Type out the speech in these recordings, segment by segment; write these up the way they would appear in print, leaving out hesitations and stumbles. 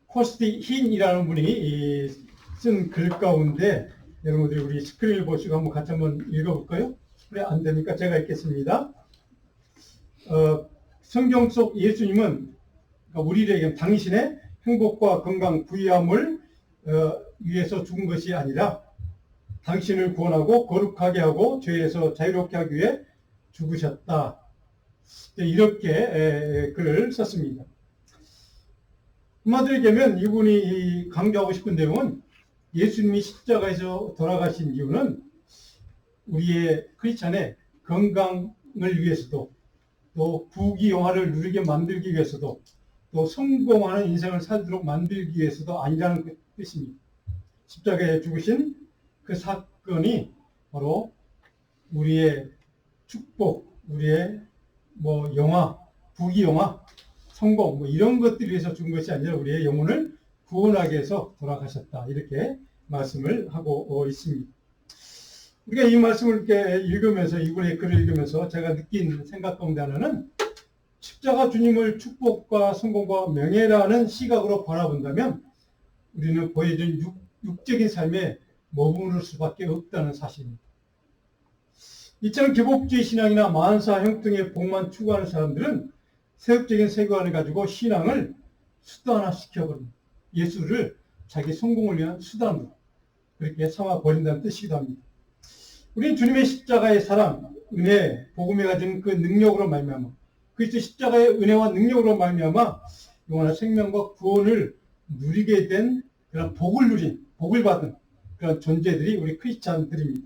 코스티 힌이라는 분이 쓴 글 가운데 여러분들이 우리 스크린을 보시고 한번 같이 한번 읽어볼까요? 그래, 안 됩니까? 제가 읽겠습니다. 성경 속 예수님은 우리에게 당신의 행복과 건강, 부유함을 위해서 죽은 것이 아니라 당신을 구원하고 거룩하게 하고 죄에서 자유롭게 하기 위해 죽으셨다. 이렇게 글을 썼습니다. 한마디로 얘기하면 이분이 강조하고 싶은 내용은 예수님이 십자가에서 돌아가신 이유는 우리의 크리스찬의 건강을 위해서도 또 부귀영화를 누리게 만들기 위해서도 또 성공하는 인생을 살도록 만들기 위해서도 아니라는 뜻입니다. 십자가에 죽으신 그 사건이 바로 우리의 축복, 우리의 영화, 부귀영화, 성공 이런 것들을 위해서 죽은 것이 아니라 우리의 영혼을 구원하기 위해서 돌아가셨다. 이렇게 말씀을 하고 있습니다. 우리가 이 말씀을 이렇게 읽으면서 이분의 글을 읽으면서 제가 느낀 생각 가운데 하나는 십자가 주님을 축복과 성공과 명예라는 시각으로 바라본다면 우리는 보여준 육적인 삶에 머무를 수밖에 없다는 사실입니다. 이처럼 기복주의 신앙이나 만사 형통의 복만 추구하는 사람들은 세속적인 세계관을 가지고 신앙을 수단화시켜버립니다. 예수를 자기 성공을 위한 수단으로 그렇게 삼아버린다는 뜻이기도 합니다. 우리는 주님의 십자가의 사랑, 은혜, 복음에 가진 그 능력으로 말미암아 그리스도 십자가의 은혜와 능력으로 말미암아 영원한 생명과 구원을 누리게 된 그런 복을 받은 그런 존재들이 우리 크리스찬들입니다.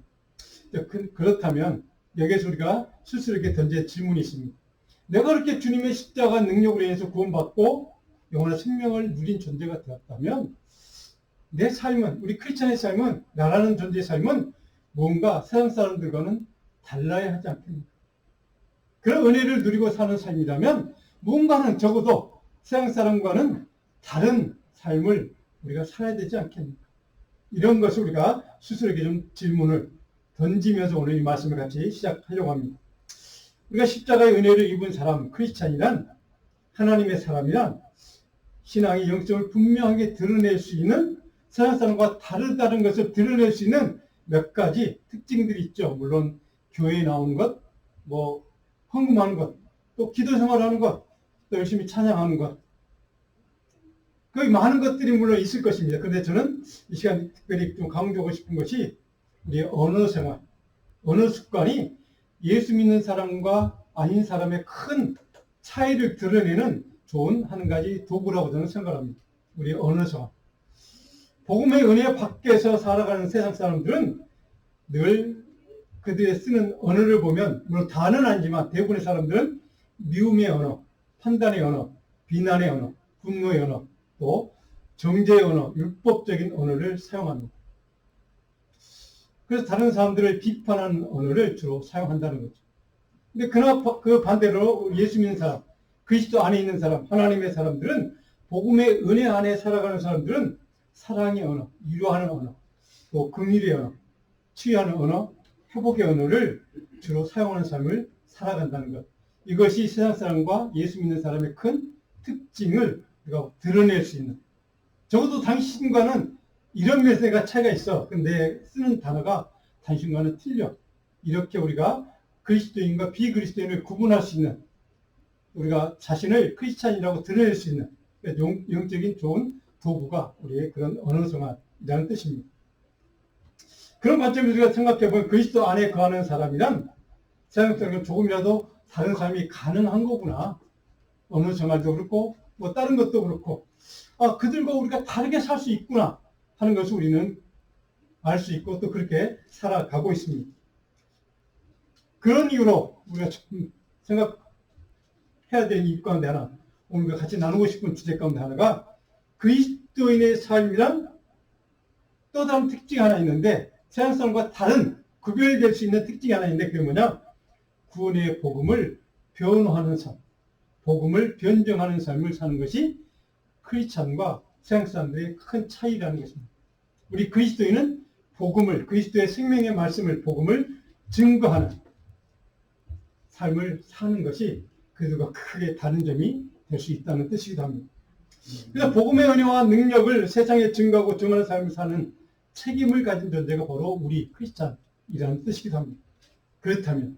그렇다면 여기에서 우리가 스스로에게 던질 질문이 있습니다. 내가 그렇게 주님의 십자가 능력으로 인해서 구원받고 영원한 생명을 누린 존재가 되었다면 내 삶은, 우리 크리스찬의 삶은, 나라는 존재의 삶은 뭔가 세상 사람들과는 달라야 하지 않겠습니까? 그런 은혜를 누리고 사는 삶이라면 뭔가는 적어도 세상 사람과는 다른 삶을 우리가 살아야 되지 않겠습니까? 이런 것을 우리가 스스로에게 좀 질문을 던지면서 오늘 이 말씀을 같이 시작하려고 합니다. 우리가 십자가의 은혜를 입은 사람, 크리스찬이란 하나님의 사람이란 신앙의 영성을 분명하게 드러낼 수 있는 세상 사람과 다르다는 것을 드러낼 수 있는 몇 가지 특징들이 있죠. 물론 교회에 나오는 것, 헌금하는 것, 또 기도 생활하는 것, 또 열심히 찬양하는 것. 그 많은 것들이 물론 있을 것입니다. 그런데 저는 이 시간 특별히 좀 강조하고 싶은 것이 우리의 언어 생활, 언어 습관이 예수 믿는 사람과 아닌 사람의 큰 차이를 드러내는 좋은 한 가지 도구라고 저는 생각합니다. 우리의 언어 생활. 복음의 은혜 밖에서 살아가는 세상 사람들은 늘 그들의 쓰는 언어를 보면 물론 다는 아니지만 대부분의 사람들은 미움의 언어, 판단의 언어, 비난의 언어, 분노의 언어, 또 정죄의 언어, 율법적인 언어를 사용합니다. 그래서 다른 사람들을 비판하는 언어를 주로 사용한다는 거죠. 근데 그러나 그 반대로 예수 믿는 사람, 그리스도 안에 있는 사람, 하나님의 사람들은 복음의 은혜 안에 살아가는 사람들은 사랑의 언어, 위로하는 언어, 또 긍휼의 언어, 치유하는 언어, 회복의 언어를 주로 사용하는 삶을 살아간다는 것. 이것이 세상 사람과 예수 믿는 사람의 큰 특징을 우리가 드러낼 수 있는. 적어도 당신과는 이런 면에가 차이가 있어. 근데 쓰는 단어가 당신과는 틀려. 이렇게 우리가 그리스도인과 비그리스도인을 구분할 수 있는, 우리가 자신을 크리스찬이라고 드러낼 수 있는 영적인 좋은 도구가 우리의 그런 언어 생활이라는 뜻입니다. 그런 관점에서 우리가 생각해보면 그리스도 안에 거하는 사람이란 세상적으로 조금이라도 다른 삶이 가능한 거구나. 언어 생활도 그렇고 다른 것도 그렇고 그들과 우리가 다르게 살 수 있구나 하는 것을 우리는 알 수 있고 또 그렇게 살아가고 있습니다. 그런 이유로 우리가 생각해야 되는 이유 가운데 하나, 오늘 같이 나누고 싶은 주제 가운데 하나가 그리스도인의 삶이란 또 다른 특징이 하나 있는데 세상 사람과 다른 구별될 수 있는 특징이 하나 있는데 그게 뭐냐? 구원의 복음을 변호하는 삶, 복음을 변증하는 삶을 사는 것이 크리스찬과 세상 사람들의 큰 차이라는 것입니다. 우리 그리스도인은 복음을, 그리스도의 생명의 말씀을, 복음을 증거하는 삶을 사는 것이 그들과 크게 다른 점이 될 수 있다는 뜻이기도 합니다. 그래서 복음의 은혜와 능력을 세상에 증거하고 증언하는 삶을 사는 책임을 가진 존재가 바로 우리 크리스찬이라는 뜻이기도 합니다. 그렇다면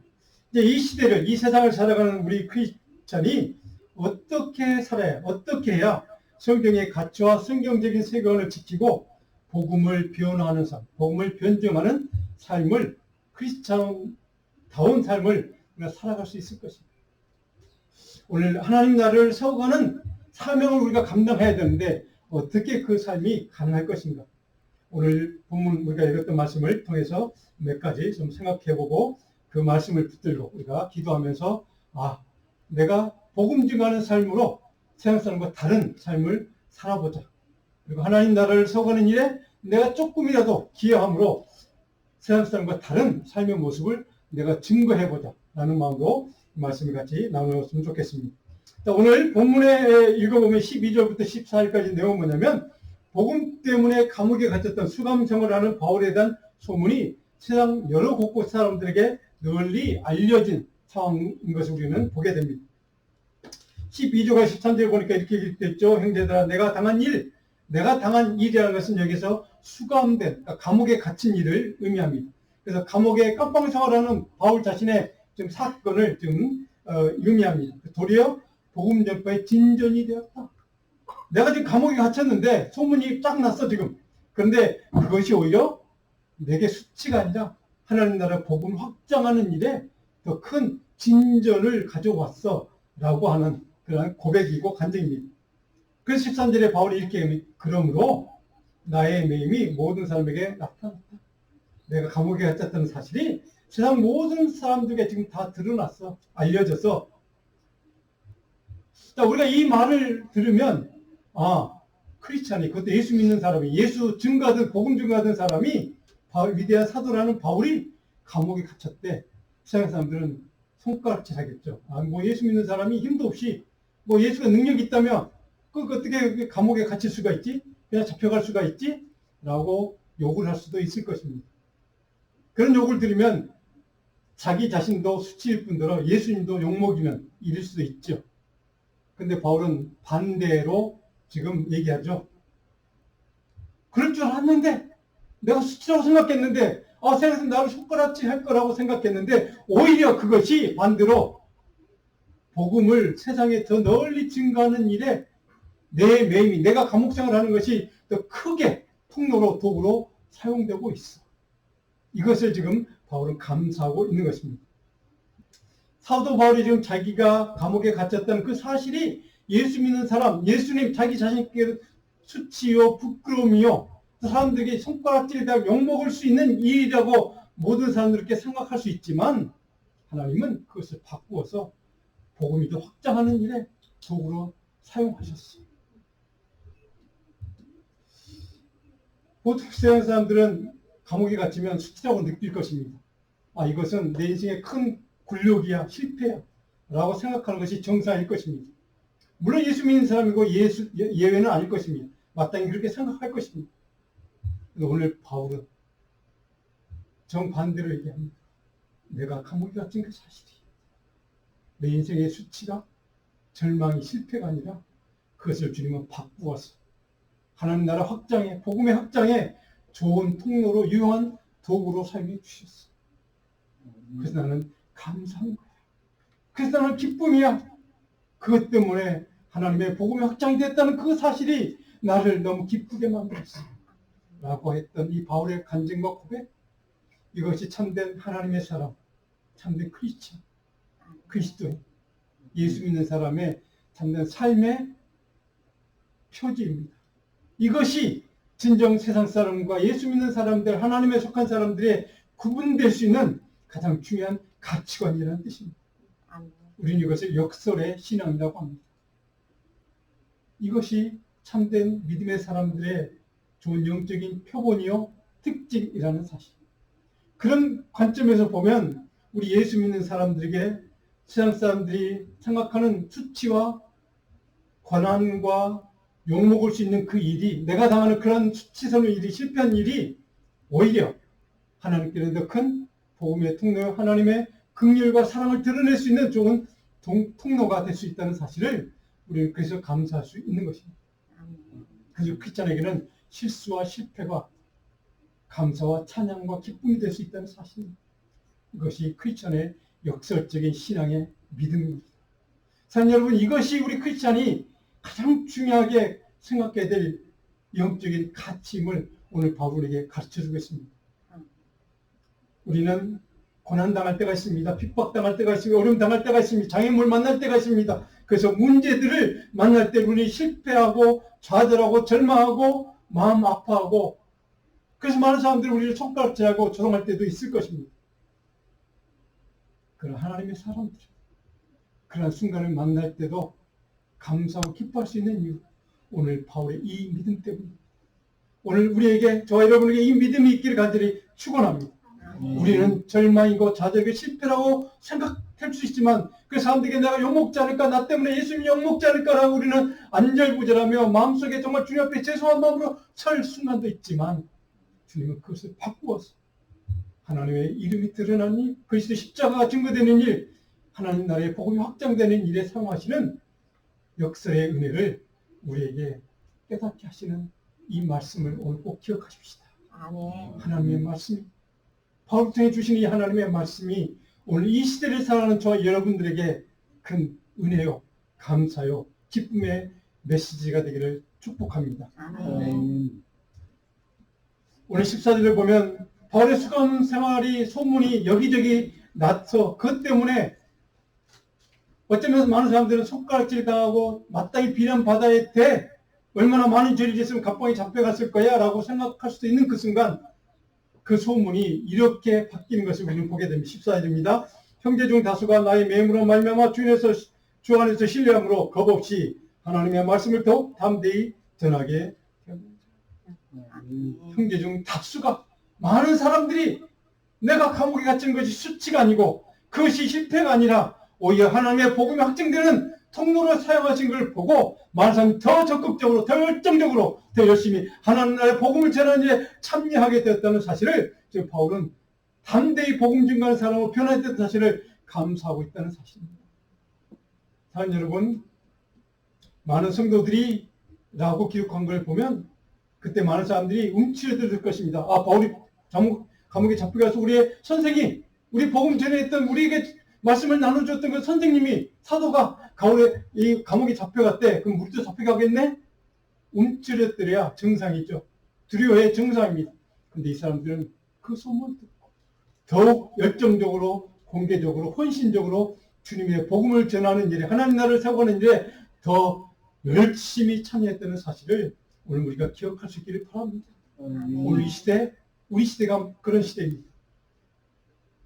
이제 이 시대를, 이 세상을 살아가는 우리 크리스찬이 어떻게 살아야, 어떻게 해야 성경의 가치와 성경적인 세계관을 지키고 복음을 변화하는 삶, 복음을 변증하는 삶을, 크리스찬다운 삶을 우리가 살아갈 수 있을 것입니다. 오늘 하나님 나라를 세워가는 사명을 우리가 감당해야 되는데 어떻게 그 삶이 가능할 것인가? 오늘 본문 우리가 읽었던 말씀을 통해서 몇 가지 좀 생각해보고 그 말씀을 붙들고 우리가 기도하면서 내가 복음 증하는 삶으로 세상 사람과 다른 삶을 살아보자. 그리고 하나님 나라를 세워가는 일에 내가 조금이라도 기여함으로 세상 사람과 다른 삶의 모습을 내가 증거해보자 라는 마음으로 말씀을 같이 나누었으면 좋겠습니다. 오늘 본문에 읽어보면 12절부터 14절까지 내용은 뭐냐면 복음 때문에 감옥에 갇혔던 수감생활을 하는 바울에 대한 소문이 세상 여러 곳곳 사람들에게 널리 알려진 상황인 것을 우리는 보게 됩니다. 12조가 13절 보니까 이렇게 됐죠. 형제들아, 내가 당한 일이라는 것은 여기서 수감된, 그러니까 감옥에 갇힌 일을 의미합니다. 그래서 감옥에 깜빵 생활하는 바울 자신의 좀 사건을 좀 의미합니다. 도리어 복음 전파의 진전이 되었다. 내가 지금 감옥에 갇혔는데 소문이 쫙 났어 지금. 그런데 그것이 오히려 내게 수치가 아니라 하나님 나라 복음을 확장하는 일에 더 큰 진전을 가져왔어 라고 하는 그런 고백이고 간증입니다. 그래서 13절에 바울이 이렇게 그러므로 나의 매임이 모든 사람에게 나타났다. 내가 감옥에 갇혔다는 사실이 세상 모든 사람들에게 지금 다 드러났어. 알려져서. 자, 우리가 이 말을 들으면 크리스찬이, 그것도 예수 믿는 사람이, 예수 증거하던, 복음 증거하던 사람이 위대한 사도라는 바울이 감옥에 갇혔대. 세상 사람들은 손가락질 하겠죠. 예수 믿는 사람이 힘도 없이, 예수가 능력이 있다면, 어떻게 감옥에 갇힐 수가 있지? 그냥 잡혀갈 수가 있지? 라고 욕을 할 수도 있을 것입니다. 그런 욕을 들으면 자기 자신도 수치일 뿐더러 예수님도 욕먹이는 일일 수도 있죠. 근데 바울은 반대로 지금 얘기하죠. 그럴 줄 알았는데, 내가 수치라고 생각했는데, 세상에서 나를 손가락질 할 거라고 생각했는데, 오히려 그것이 반대로 복음을 세상에 더 널리 증가하는 일에 내 매임이, 내가 감옥 생활하는 것이 더 크게 통로로, 도구로 사용되고 있어. 이것을 지금 바울은 감사하고 있는 것입니다. 사도 바울이 지금 자기가 감옥에 갇혔던 그 사실이 예수 믿는 사람, 예수님 자기 자신께 수치요, 부끄러움이요, 사람들에게 손가락질에다가 욕먹을 수 있는 일이라고 모든 사람들께 생각할 수 있지만 하나님은 그것을 바꾸어서 복음이 더 확장하는 일에 도구로 사용하셨어요. 보통 세상 사람들은 감옥에 갇히면 수치라고 느낄 것입니다. 이것은 내 인생의 큰 굴욕이야, 실패야 라고 생각하는 것이 정상일 것입니다. 물론 예수 믿는 사람이고 예외는 아닐 것입니다. 마땅히 그렇게 생각할 것입니다. 그런데 오늘 바울은 정반대로 얘기합니다. 내가 감옥에 갇힌 그 사실이 내 인생의 수치가, 절망이, 실패가 아니라 그것을 주님은 바꾸어서 하나님 나라 확장에, 복음의 확장에 좋은 통로로, 유용한 도구로 사용해 주셨어. 그래서 나는 감사한 거야. 그래서 나는 기쁨이야. 그것 때문에 하나님의 복음의 확장이 됐다는 그 사실이 나를 너무 기쁘게 만들었어. 라고 했던 이 바울의 간증과 고백, 이것이 참된 하나님의 사람, 참된 크리스천, 그리스도인, 예수 믿는 사람의 참된 삶의 표지입니다. 이것이 진정 세상 사람과 예수 믿는 사람들, 하나님에 속한 사람들의 구분될 수 있는 가장 중요한 가치관이라는 뜻입니다. 우리는 이것을 역설의 신앙이라고 합니다. 이것이 참된 믿음의 사람들의 좋은 영적인 표본이요, 특징이라는 사실. 그런 관점에서 보면 우리 예수 믿는 사람들에게 세상 사람들이 생각하는 수치와 권한과 욕먹을 수 있는 그 일이, 내가 당하는 그런 수치스러운 일이, 실패한 일이 오히려 하나님께는 더 큰 복음의 통로, 하나님의 긍휼과 사랑을 드러낼 수 있는 좋은 통로가 될 수 있다는 사실을 우리는 그래서 감사할 수 있는 것입니다. 그래서 크리스찬에게는 실수와 실패가 감사와 찬양과 기쁨이 될 수 있다는 사실입니다. 이것이 크리스찬의 역설적인 신앙의 믿음입니다. 사랑하는 여러분, 이것이 우리 크리스찬이 가장 중요하게 생각해야 될 영적인 가치임을 오늘 바울에게 가르쳐주고 있습니다. 우리는 고난당할 때가 있습니다. 핍박당할 때가 있습니다. 어려움당할 때가 있습니다. 장애물 만날 때가 있습니다. 그래서 문제들을 만날 때 우리 실패하고 좌절하고 절망하고 마음 아파하고, 그래서 많은 사람들이 우리를 손가락질하고 조롱할 때도 있을 것입니다. 그러나 하나님의 사람들, 그런 순간을 만날 때도 감사하고 기뻐할 수 있는 이유, 오늘 바울의 이 믿음 때문입니다. 오늘 우리에게, 저와 여러분에게 이 믿음이 있기를 간절히 축원합니다. 우리는 절망이고 좌절이고 실패라고 생각할 수 있지만, 그 사람들에게 내가 욕먹지 않을까, 나 때문에 예수님이 욕먹지 않을까라고 우리는 안절부절하며 마음속에 정말 주님 앞에 죄송한 마음으로 설 순간도 있지만, 주님은 그것을 바꾸어서 하나님의 이름이 드러나니 그리스도 십자가가 증거되는 일, 하나님 나라의 복음이 확장되는 일에 사용하시는 역설의 은혜를 우리에게 깨닫게 하시는 이 말씀을 오늘 꼭 기억하십시다. 아멘. 하나님의 말씀이, 바울 통해 주신 이 하나님의 말씀이 오늘 이 시대를 살아가는 저와 여러분들에게 큰 은혜요, 감사요, 기쁨의 메시지가 되기를 축복합니다. 아멘. 오늘 14절을 보면 바울의 수감 생활이 소문이 여기저기 나서 그것 때문에 어쩌면서 많은 사람들은 손가락질 당하고 마땅히 비난받아야 돼, 얼마나 많은 죄를 지었으면 갑방에 잡혀갔을 거야 라고 생각할 수도 있는 그 순간, 그 소문이 이렇게 바뀌는 것을 우리는 보게 됩니다. 14절입니다. 형제 중 다수가 나의 매임으로 말미암아 주 안에서 신뢰함으로 겁없이 하나님의 말씀을 더욱 담대히 전하게 됩니다. 형제 중 다수가, 많은 사람들이 내가 감옥에 갇힌 것이 수치가 아니고 그것이 실패가 아니라 오히려 하나님의 복음이 확증되는 통로로 사용하신 걸 보고 많은 사람이 더 적극적으로, 더 열정적으로, 더 열심히 하나님 나라의 복음을 전하는 일에 참여하게 되었다는 사실을 지금 바울은 담대히 복음 증거하는 사람으로 변화했다는 사실을 감사하고 있다는 사실입니다. 사랑하는 여러분, 많은 성도들이 라고 기록한 걸 보면 그때 많은 사람들이 움츠러들 것입니다. 아, 바울이 감옥에 잡혀가서 우리의 선생이, 우리 복음 전해했던, 우리에게 말씀을 나눠줬던 그 선생님이, 사도가 이 감옥에 잡혀갔대. 그럼 우리도 잡혀가겠네? 움츠러들어야 정상이죠. 두려워야 정상입니다. 근데 이 사람들은 그 소문을 듣고 더욱 열정적으로, 공개적으로, 헌신적으로 주님의 복음을 전하는 일에, 하나님 나라를 세워가는 일에 더 열심히 참여했다는 사실을 오늘 우리가 기억할 수 있기를 바랍니다. 오늘 이 시대, 우리 시대가 그런 시대입니다.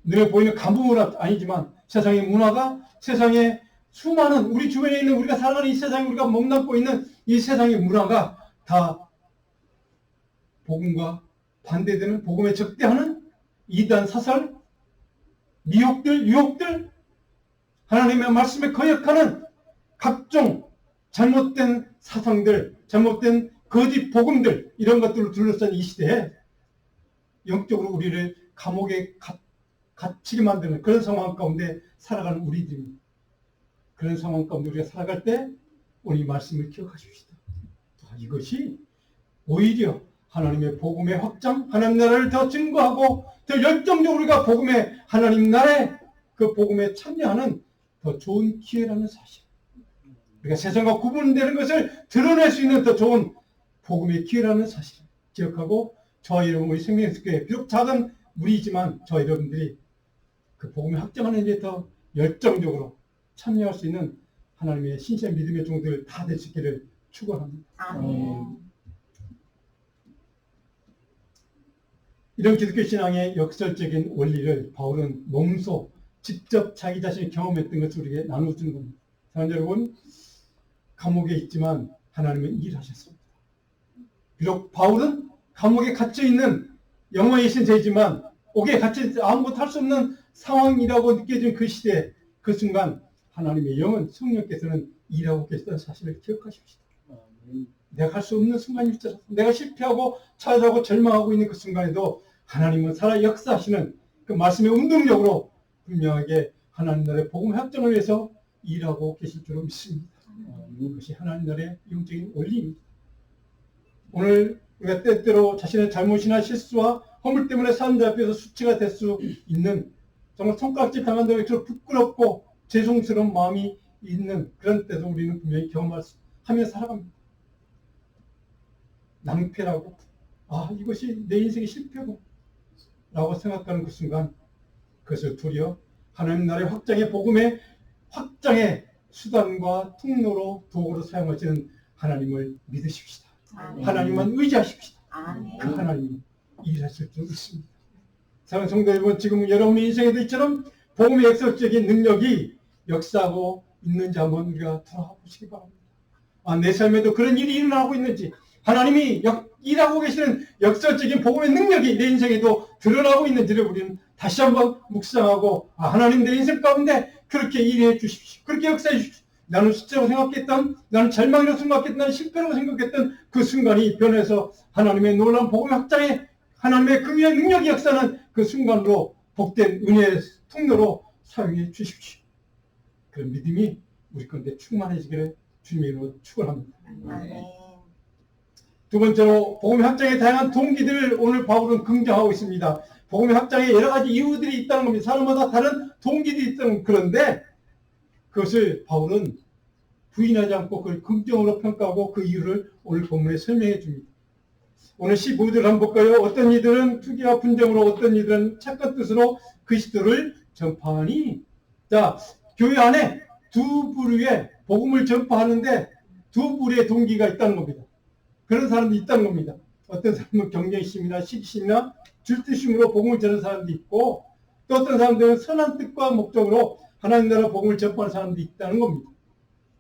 눈에 보이는 간부문화 아니지만 세상의 문화가, 세상의 수많은 우리 주변에 있는, 우리가 살아가는 이 세상에 우리가 몸담고 있는 이 세상의 문화가 다 복음과 반대되는, 복음에 적대하는 이단 사설, 미혹들, 유혹들, 하나님의 말씀에 거역하는 각종 잘못된 사상들, 잘못된 거짓 복음들, 이런 것들을 둘러싼 이 시대에 영적으로 우리를 감옥에 갇히게 만드는 그런 상황 가운데 살아가는 우리들입니다. 그런 상황 가운데 우리가 살아갈 때 오늘 이 말씀을 기억하십시다. 이것이 오히려 하나님의 복음의 확장, 하나님 나라를 더 증거하고 더 열정적으로 우리가 복음의, 하나님 나라의 그 복음에 참여하는 더 좋은 기회라는 사실, 우리가 세상과 구분되는 것을 드러낼 수 있는 더 좋은 복음의 기회라는 사실 기억하고, 저와 여러분, 우리 생명의교회 비록 작은 무리지만 저와 여러분들이 그 복음을 확장하는 일에 더 열정적으로 참여할 수 있는 하나님의 신실한 믿음의 종들 다 될 수 있기를 축원합니다. 아멘. 이런 기독교 신앙의 역설적인 원리를 바울은 몸소 직접 자기 자신이 경험했던 것을 우리에게 나눠주는 겁니다. 사랑하는 여러분, 감옥에 있지만 하나님은 일하셨습니다. 비록 바울은 감옥에 갇혀있는 영원히 신세이지만 옥에 갇혀있는 아무것도 할 수 없는 상황이라고 느껴진 그 시대, 그 순간 하나님의 영은, 성령께서는 일하고 계시다는 사실을 기억하십시다. 내가 할 수 없는 순간일지라도, 내가 실패하고 좌절하고 절망하고 있는 그 순간에도 하나님은 살아 역사하시는 그 말씀의 운동력으로 분명하게 하나님 나라의 복음 확장을 위해서 일하고 계실 줄로 믿습니다. 이것이 하나님 나라의 영적인 원리입니다. 오늘 우리가 때때로 자신의 잘못이나 실수와 허물 때문에 사람들 앞에서 수치가 될 수 있는 정말 손가락질 당한다고 해서 부끄럽고 죄송스러운 마음이 있는 그런 때도 우리는 분명히 경험하며 살아갑니다. 낭패라고, 이것이 내 인생의 실패고 라고 생각하는 그 순간 그것을 도리어 하나님 나라의 확장의 복음의 확장의 수단과 통로로 도구로 사용하시는 하나님을 믿으십시다. 아멘. 하나님만 의지하십시다. 아멘. 그 하나님이 일하실 줄 믿습니다. 사랑하는 성도 여러분, 지금 여러분의 인생에도 이처럼 복음의 역설적인 능력이 역사하고 있는지 한번 우리가 돌아보시기 바랍니다. 내 삶에도 그런 일이 일어나고 있는지, 하나님이 일하고 계시는 역설적인 복음의 능력이 내 인생에도 드러나고 있는지를 우리는 다시 한번 묵상하고, 하나님 내 인생 가운데 그렇게 일해 주십시오. 그렇게 역사해 주십시오. 나는 숫자로 생각했던, 나는 절망이라고 생각했던, 나는 실패라고 생각했던 그 순간이 변해서 하나님의 놀라운 복음의 확장에 하나님의 긍휼의 능력이 역사하는 그 순간으로 복된 은혜의 통로로 사용해 주십시오. 그런 믿음이 우리 가운데 충만해지기를 주님의 이름으로 축원합니다. 아멘. 두 번째로 복음의 확장의 다양한 동기들을 오늘 바울은 긍정하고 있습니다. 복음의 확장에 여러 가지 이유들이 있다는 겁니다. 사람마다 다른 동기들이 있다는, 그런데 그것을 바울은 부인하지 않고 그걸 긍정으로 평가하고 그 이유를 오늘 본문에 설명해 줍니다. 오늘 15절 한번 볼까요? 어떤 이들은 투기와 분쟁으로, 어떤 이들은 착한 뜻으로 그리스도를 전파하니. 자, 교회 안에 두 부류의 복음을 전파하는데 두 부류의 동기가 있다는 겁니다. 그런 사람도 있다는 겁니다. 어떤 사람은 경쟁심이나 시기심이나 질투심으로 복음을 전하는 사람도 있고, 또 어떤 사람들은 선한 뜻과 목적으로 하나님 나라 복음을 전파하는 사람도 있다는 겁니다.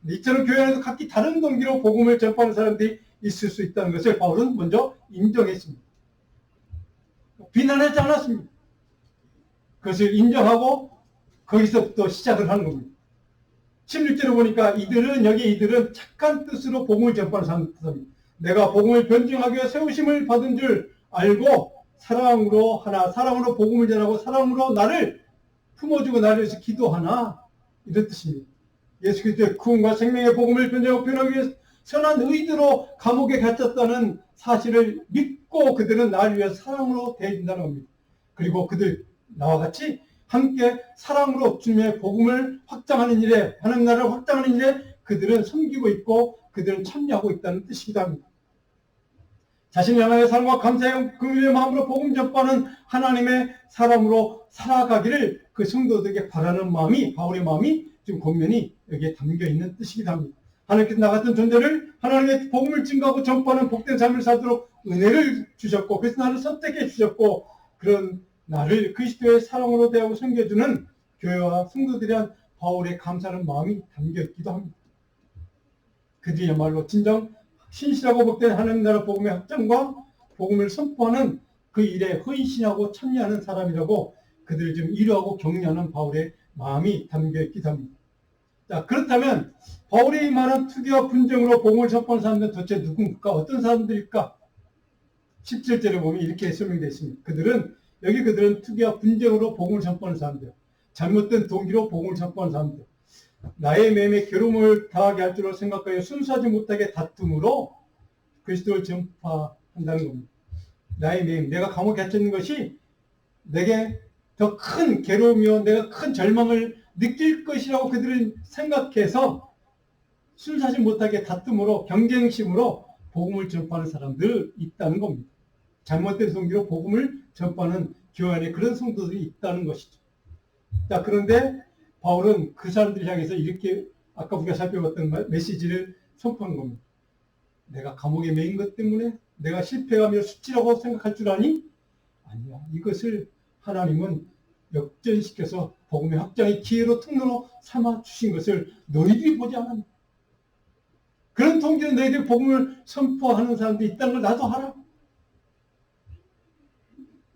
이처럼 교회 안에서 각기 다른 동기로 복음을 전파하는 사람들이 있을 수 있다는 것을 바울은 먼저 인정했습니다. 비난하지 않았습니다. 그것을 인정하고 거기서부터 시작을 하는 겁니다. 16절을 보니까 이들은 착한 뜻으로 복음을 전파하는 사람입니다. 내가 복음을 변증하기 위해 세우심을 받은 줄 알고 사랑으로 복음을 전하고 사랑으로 나를 품어주고 나를 위해서 기도하나, 이런 뜻입니다. 예수 그리스도의 구원과 생명의 복음을 변증하고 변하기 위해 선한 의도로 감옥에 갇혔다는 사실을 믿고 그들은 나를 위해 사랑으로 대해준다는 겁니다. 그리고 그들 나와 같이 함께 사랑으로 주님의 복음을 확장하는 일에, 하나님 나라를 확장하는 일에 그들은 섬기고 있고 그들은 참여하고 있다는 뜻이기도 합니다. 자신을 향하여 사랑과 감사의 긍휼의 마음으로 복음 전파하는 하나님의 사람으로 살아가기를 그 성도들에게 바라는 마음이, 바울의 마음이 지금 권면이 여기에 담겨 있는 뜻이기도 합니다. 하나님께서 나 같은 존재를 하나님의 복음을 증거하고 전파하는 복된 삶을 살도록 은혜를 주셨고, 그래서 나를 선택해 주셨고, 그런 나를 그리스도의 사랑으로 대하고 섬겨주는 교회와 성도들에 대한 바울의 감사하는 마음이 담겨 있기도 합니다. 그들이야말로 진정 신실하고 복된 하나님 나라 복음의 확장과 복음을 선포하는 그 일에 헌신하고 참여하는 사람이라고 그들을 좀 위로하고 격려하는 바울의 마음이 담겨 있기도 합니다. 자, 그렇다면 바울이 말한 투기와 분쟁으로 복음을 전파하는 사람들은 도대체 누군가, 어떤 사람들일까? 17절에 보면 이렇게 설명되어 있습니다. 그들은 투기와 분쟁으로 복음을 전파하는 사람들, 잘못된 동기로 복음을 전파하는 사람들, 나의 매임에 괴로움을 당하게 할 줄로 생각하여 순수하지 못하게 다툼으로 그리스도를 전파한다는 겁니다. 나의 매임, 내가 감옥에 갇혀있는 것이 내게 더 큰 괴로움이요, 내가 큰 절망을 느낄 것이라고 그들은 생각해서 순수하지 못하게 다툼으로, 경쟁심으로 복음을 전파하는 사람들이 있다는 겁니다. 잘못된 동기로 복음을 전파하는 교회 안에 그런 성도들이 있다는 것이죠. 자, 그런데 바울은 그 사람들을 향해서 이렇게 아까 우리가 살펴봤던 메시지를 선포한 겁니다. 내가 감옥에 매인 것 때문에 내가 실패하며 수치라고 생각할 줄 아니? 아니야. 이것을 하나님은 역전시켜서 복음의 확장의 기회로 통로로 삼아 주신 것을 너희들이 보지 않았나? 그런 통계는 너희들이 복음을 선포하는 사람들이 있다는 걸 나도 알아.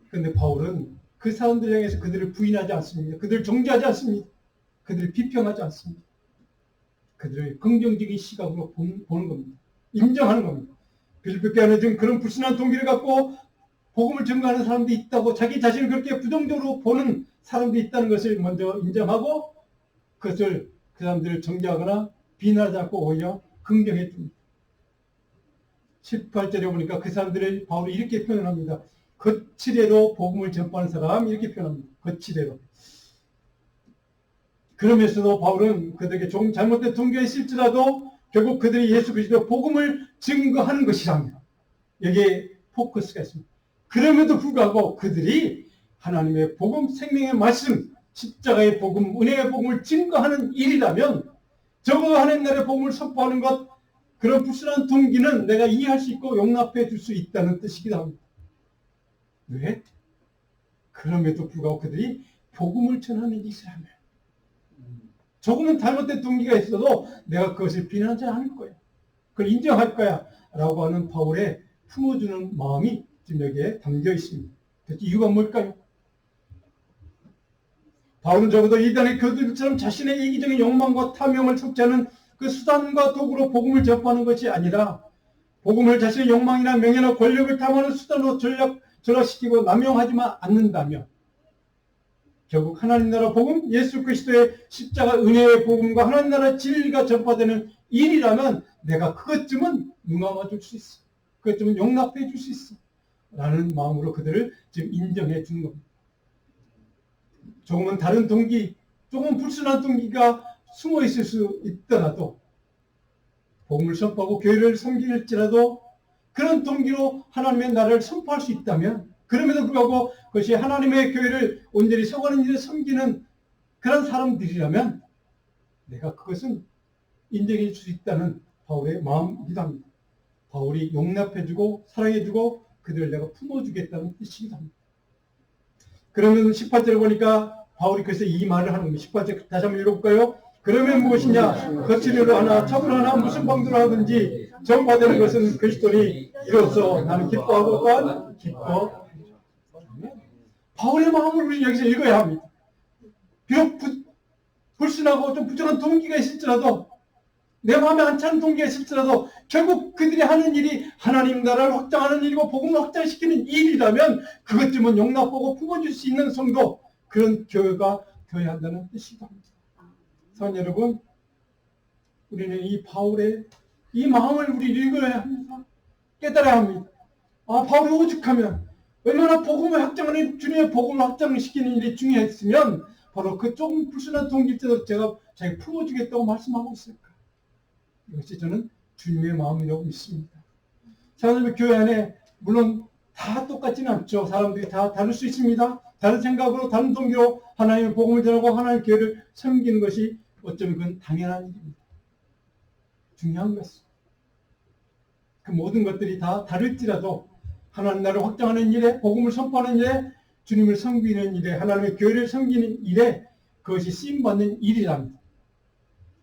그런데 바울은 그 사람들 향해서 그들을 부인하지 않습니다. 그들을 정죄하지 않습니다. 그들을 비평하지 않습니다. 그들을 긍정적인 시각으로 보는 겁니다. 인정하는 겁니다. 빌립보 교회는 지금 그런 불순한 동기를 갖고 복음을 전가하는 사람들이 있다고, 자기 자신을 그렇게 부정적으로 보는 사람들이 있다는 것을 먼저 인정하고 그것을 그 사람들을 정죄하거나 비난하지 않고 오히려 긍정해 줍니다. 18절에 보니까 그 사람들을 바울이 이렇게 표현합니다. 거칠애로 복음을 전파하는 사람 이렇게 표현합니다. 거칠애로. 그러면서도 바울은 그들에게 조금 잘못된 동기가 있을지라도 결국 그들이 예수 그리스도의 복음을 증거하는 것이랍니다. 여기에 포커스가 있습니다. 그럼에도 불구하고 그들이 하나님의 복음, 생명의 말씀, 십자가의 복음, 은혜의 복음을 증거하는 일이라면 적어도 하나님 나라의 복음을 선포하는 것, 그런 불순한 동기는 내가 이해할 수 있고 용납해 줄 수 있다는 뜻이기도 합니다. 왜? 그럼에도 불구하고 그들이 복음을 전하는 일이라면 조금은 잘못된 동기가 있어도 내가 그것을 비난하지 않을 거야. 그걸 인정할 거야. 라고 하는 바울의 품어주는 마음이 지금 여기에 담겨 있습니다. 대체 이유가 뭘까요? 바울은 적어도 이단의 교도들처럼 자신의 이기적인 욕망과 탐욕을 섭취하는 그 수단과 도구로 복음을 접하는 것이 아니라 복음을 자신의 욕망이나 명예나 권력을 탐하는 수단으로 전락시키고 남용하지만 않는다면 결국 하나님 나라 복음, 예수 그리스도의 십자가 은혜의 복음과 하나님 나라 진리가 전파되는 일이라면 내가 그것쯤은 눈감아 줄 수 있어. 그것쯤은 용납해 줄 수 있어. 라는 마음으로 그들을 지금 인정해 주는 겁니다. 조금은 다른 동기, 조금 불순한 동기가 숨어 있을 수 있더라도 복음을 선포하고 교회를 섬길지라도 그런 동기로 하나님의 나라를 선포할 수 있다면 그럼에도 불구하고 그것이 하나님의 교회를 온전히 서가는 일을 섬기는 그런 사람들이라면 내가 그것은 인정해 줄 수 있다는 바울의 마음이기도 합니다. 바울이 용납해주고 사랑해주고 그들을 내가 품어주겠다는 뜻이기도 합니다. 그러면 18절을 보니까 바울이 그래서 이 말을 하는 겁니다. 18절 다시 한번 읽어볼까요? 그러면 무엇이냐? 거칠애로 하나 차별하나 무슨 방도로 하든지 전파되는 것은 그리스도니 이로써 나는 기뻐하고 또한 기뻐. 바울의 마음을 우리 여기서 읽어야 합니다. 비록 불순하고 좀 부정한 동기가 있을지라도 내 마음에 안 차는 동기가 있을지라도 결국 그들이 하는 일이 하나님 나라를 확장하는 일이고 복음을 확장시키는 일이라면 그것쯤은 용납하고 품어줄 수 있는 성도 그런 교회가 되어야 한다는 뜻이기도 합니다. 사랑하는 여러분, 우리는 이 바울의 이 마음을 우리 읽어야 합니다. 깨달아야 합니다. 아, 바울이 오죽하면 얼마나 복음을 확장하는 주님의 복음을 확장시키는 일이 중요했으면 바로 그 조금 불순한 동기일지라도 제가 자기 품어주겠다고 말씀하고 있을까? 이것이 저는 주님의 마음이라고 믿습니다. 사람들 교회 안에 물론 다 똑같지는 않죠. 사람들이 다 다를 수 있습니다. 다른 생각으로 다른 동기로 하나님의 복음을 전하고 하나님의 교회를 섬기는 것이 어쩌면 그건 당연한 일입니다. 중요한 것은 그 모든 것들이 다 다를지라도 하나님 나라를 확장하는 일에 복음을 선포하는 일에 주님을 섬기는 일에 하나님의 교회를 섬기는 일에 그것이 쓰임받는 일이랍니다.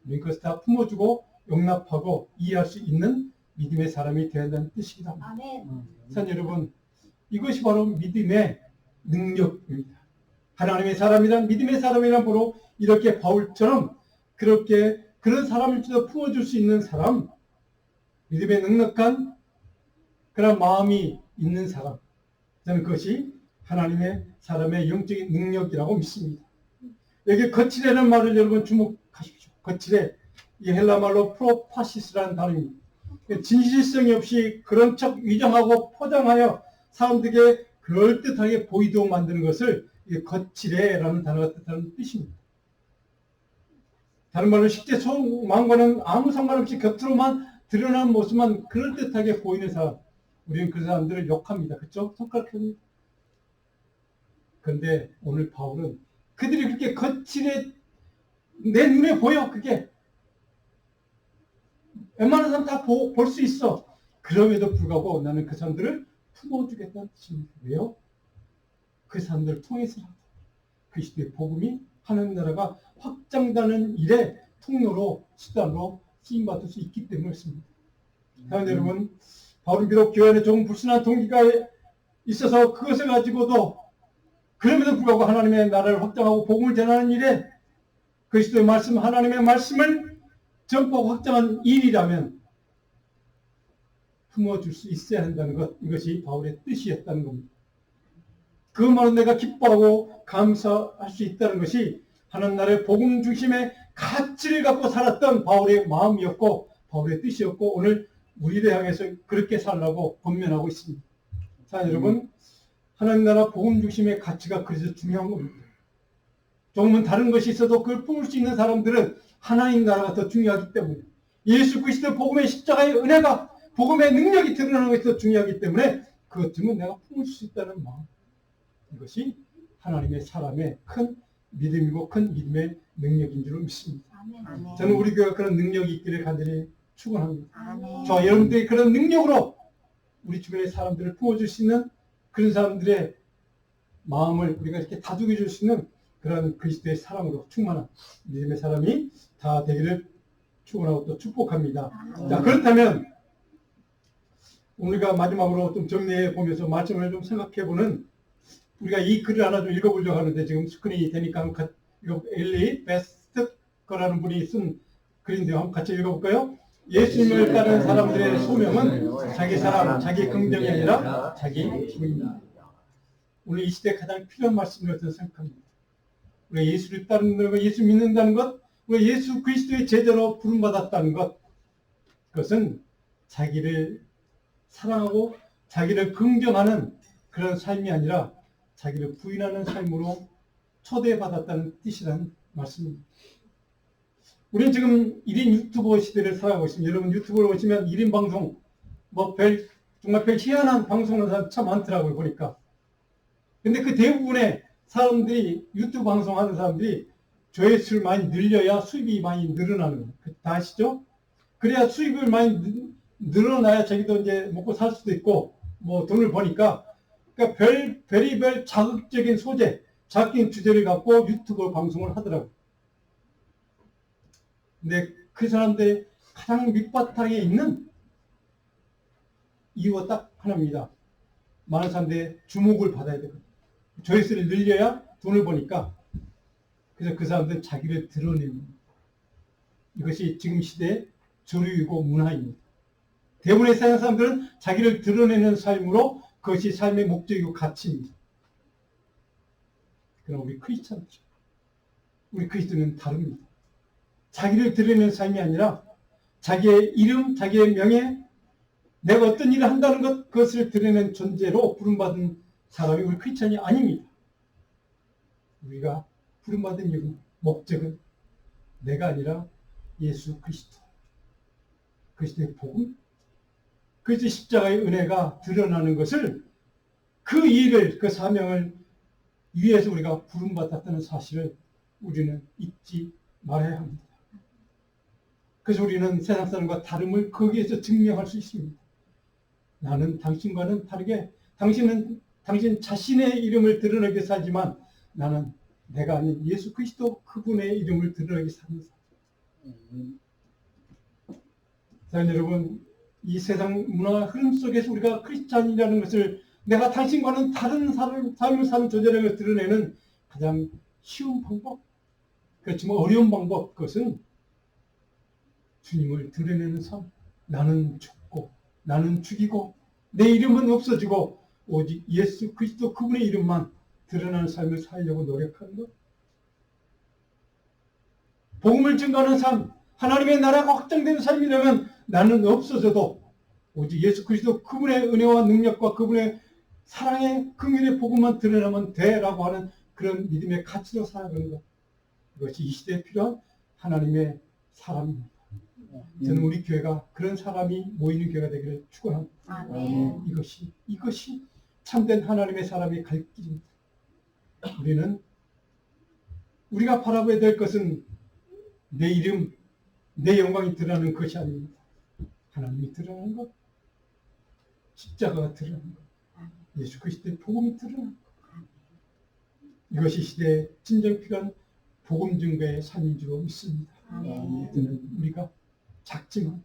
우리 그것을 다 품어주고 용납하고 이해할 수 있는 믿음의 사람이 되어야 한다는 뜻이기도 합니다. 사랑하는 여러분, 이것이 바로 믿음의 능력입니다. 하나님의 사람이란 믿음의 사람이란 바로 이렇게 바울처럼 그렇게 그런 사람일지도 품어줄 수 있는 사람, 믿음에 넉넉한 그런 마음이 있는 사람, 저는 그것이 하나님의 사람의 영적인 능력이라고 믿습니다. 여기 거칠애라는 말을 여러분 주목하십시오. 거칠애, 이 헬라 말로 프로파시스라는 단어입니다. 진실성이 없이 그런 척 위장하고 포장하여 사람들에게 그럴듯하게 보이도록 만드는 것을 거칠애라는 단어가 뜻하는 뜻입니다. 다른 말로 식재소망과는 아무 상관없이 겉으로만 드러난 모습만 그럴듯하게 보이는 사람, 우리는 그 사람들을 욕합니다. 그렇죠? 손가락합니다. 그런데 오늘 바울은 그들이 그렇게 거칠애 내 눈에 보여. 그게 웬만한 사람 다 볼 수 있어. 그럼에도 불구하고 나는 그 사람들을 품어주겠다는 뜻입니다. 왜요? 그 사람들을 통해서라도 그리스도의 복음이 하나님 나라가 확장되는 일의 통로로 수단으로 쓰임받을 수 있기 때문이었습니다. 사랑하는 여러분, 바울은 비록 교회 안에 조금 불순한 동기가 있어서 그것을 가지고도 그럼에도 불구하고 하나님의 나라를 확장하고 복음을 전하는 일에 그리스도의 말씀, 하나님의 말씀을 전파하고 확장하는 일이라면 품어줄 수 있어야 한다는 것, 이것이 바울의 뜻이었다는 겁니다. 그것만으로 내가 기뻐하고 감사할 수 있다는 것이 하나님 나라의 복음 중심의 가치를 갖고 살았던 바울의 마음이었고 바울의 뜻이었고 오늘 우리를 향해서 그렇게 살라고 권면하고 있습니다. 자, 여러분, 하나님 나라 복음 중심의 가치가 그래서 중요한 겁니다. 조금은 다른 것이 있어도 그걸 품을 수 있는 사람들은 하나님 나라가 더 중요하기 때문에, 예수 그리스도 복음의 십자가의 은혜가, 복음의 능력이 드러나는 것이 더 중요하기 때문에 그것 때문에 내가 품을 수 있다는 마음, 이것이 하나님의 사람의 큰 믿음이고 큰 믿음의 능력인 줄 믿습니다. 아멘. 저는 우리 교회가 그런 능력이 있기를 간절히 축원합니다. 아멘. 저 여러분들이 그런 능력으로 우리 주변의 사람들을 품어줄 수 있는 그런 사람들의 마음을 우리가 이렇게 다독여 줄 수 있는 그런 그리스도의 사랑으로 충만한 믿음의 사람이 다 되기를 축원하고 또 축복합니다. 자, 그렇다면 우리가 마지막으로 좀 정리해 보면서 말씀을 좀 생각해 보는, 우리가 이 글을 하나 좀 읽어보려고 하는데 지금 스크린이 되니까 한번 엘리 베스트 거라는 분이 쓴 글인데요. 한번 같이 읽어볼까요? 예수님을 따르는 사람들의 소명은 자기 사랑, 자기 긍정이 아니라 자기 부입니다. 오늘 이 시대에 가장 필요한 말씀이라고 생각합니다. 우리가 예수를 따르는 것, 예수 믿는다는 것, 우리가 예수 그리스도의 제자로 부름받았다는 것, 그것은 자기를 사랑하고 자기를 긍정하는 그런 삶이 아니라 자기를 부인하는 삶으로 초대받았다는 뜻이라는 말씀입니다. 우리는 지금 1인 유튜버 시대를 살아가고 있습니다. 여러분 유튜브를 보시면 1인 방송, 정말 별 희한한 방송을 하는 사람 참 많더라고요, 보니까. 근데 그 대부분의 사람들이, 유튜브 방송하는 사람들이 조회수를 많이 늘려야 수입이 많이 늘어나는 거예요. 다 아시죠? 그래야 수입을 많이 늘어나야 자기도 이제 먹고 살 수도 있고, 뭐 돈을 버니까. 그러니까 별의별 자극적인 소재, 자극적인 주제를 갖고 유튜브 방송을 하더라고요. 근데 그 사람들의 가장 밑바탕에 있는 이유가 딱 하나입니다. 많은 사람들의 주목을 받아야 되거든요. 조회수를 늘려야 돈을 버니까. 그래서 그 사람들은 자기를 드러내는, 이것이 지금 시대의 주류이고 문화입니다. 대부분의 세상 사람들은 자기를 드러내는 삶으로 그것이 삶의 목적이고 가치입니다. 그러나 우리 크리스찬들, 우리 그리스도는 다릅니다. 자기를 드러내는 삶이 아니라 자기의 이름, 자기의 명예, 내가 어떤 일을 한다는 것, 그것을 드러내는 존재로 부름받은 사람이 우리 크리스찬이 아닙니다. 우리가 부름받은 이유, 목적은 내가 아니라 예수 그리스도, 그리스도의 복음, 그리스도의 십자가의 은혜가 드러나는 것을, 그 일을, 그 사명을 위해서 우리가 부름받았다는 사실을 우리는 잊지 말아야 합니다. 그래서 우리는 세상 사람과 다름을 거기에서 증명할 수 있습니다. 나는 당신과는 다르게, 당신은 당신 자신의 이름을 드러내게 살지만 나는 내가 아닌 예수 그리스도 그분의 이름을 드러내게 사는 사람. 자, 여러분, 이 세상 문화 흐름 속에서 우리가 크리스찬이라는 것을, 내가 당신과는 다른 삶을 사는 존재라는 것을 드러내는 가장 쉬운 방법, 그렇지만 어려운 방법, 그것은 주님을 드러내는 삶. 나는 죽고 나는 죽이고 내 이름은 없어지고 오직 예수 그리스도 그분의 이름만 드러나는 삶을 살려고 노력하는 것. 복음을 증거하는 삶, 하나님의 나라가 확장되는 삶이라면 나는 없어져도 오직 예수 그리스도 그분의 은혜와 능력과 그분의 사랑의 긍휼의 복음만 드러나면 돼라고 하는 그런 믿음의 가치로 살아가는 것. 이것이 이 시대에 필요한 하나님의 사람입니다. 저는 우리 교회가 그런 사람이 모이는 교회가 되기를 축원합니다. 아멘. 이것이 참된 하나님의 사람이 갈 길입니다. 우리가 바라봐야 될 것은 내 이름, 내 영광이 드러나는 것이 아닙니다. 하나님이 드러나는 것, 십자가가 드러나는 것, 예수 그리스도의 복음이 드러나는 것. 이것이 시대에 진정 필요한 복음 증거의 삶인 줄 믿습니다. 저는 우리가 작지만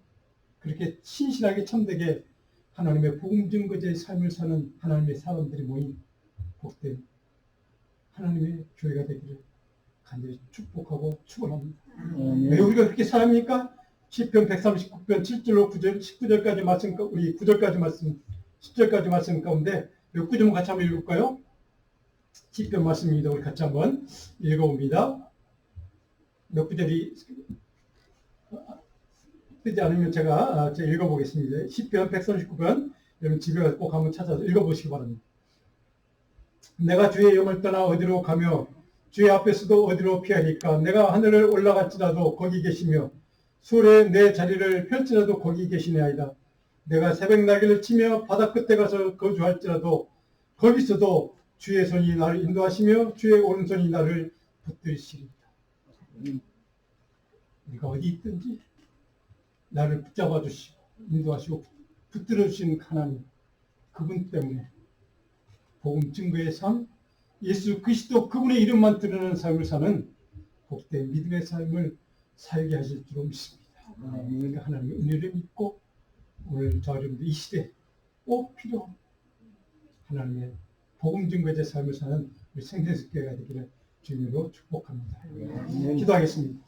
그렇게 신실하게 참되게 하나님의 복음 증거자의 삶을 사는 하나님의 사람들이 모인 복된 하나님의 교회가 되기를 간절히 축복하고 축원합니다. 왜 우리가 그렇게 살합니까? 시편 139편 7절로 9절, 19절까지 말씀, 우리 9절까지 말씀, 10절까지 말씀 가운데 몇 구절 같이 한번 읽을까요? 시편 말씀입니다. 우리 같이 한번 읽어봅니다. 몇 구절이 뜨지 않으면 제가 읽어보겠습니다. 10편 139편 여러분 집에 가서 꼭 한번 찾아서 읽어보시기 바랍니다. 내가 주의 영을 떠나 어디로 가며 주의 앞에서도 어디로 피하리까. 내가 하늘을 올라갈지라도 거기 계시며 수월에 내 자리를 펼지라도 거기 계시네이다. 내가 새벽 날개를 치며 바다 끝에 가서 거주할지라도 거기서도 주의 손이 나를 인도하시며 주의 오른손이 나를 붙드시리다. 우리가 어디 있든지 나를 붙잡아 주시고 인도하시고 붙들어 주시는 하나님, 그분 때문에 복음 증거의 삶, 예수 그리스도 그분의 이름만 드러내는 삶을 사는 복된 믿음의 삶을 살게 하실 줄로 믿습니다. 하나님의 은혜를 믿고 오늘 저 여러분들 이 시대 꼭 필요한 하나님의 복음 증거의 삶을 사는 우리 생생습교회가 되기를 주님으로 축복합니다. 기도하겠습니다.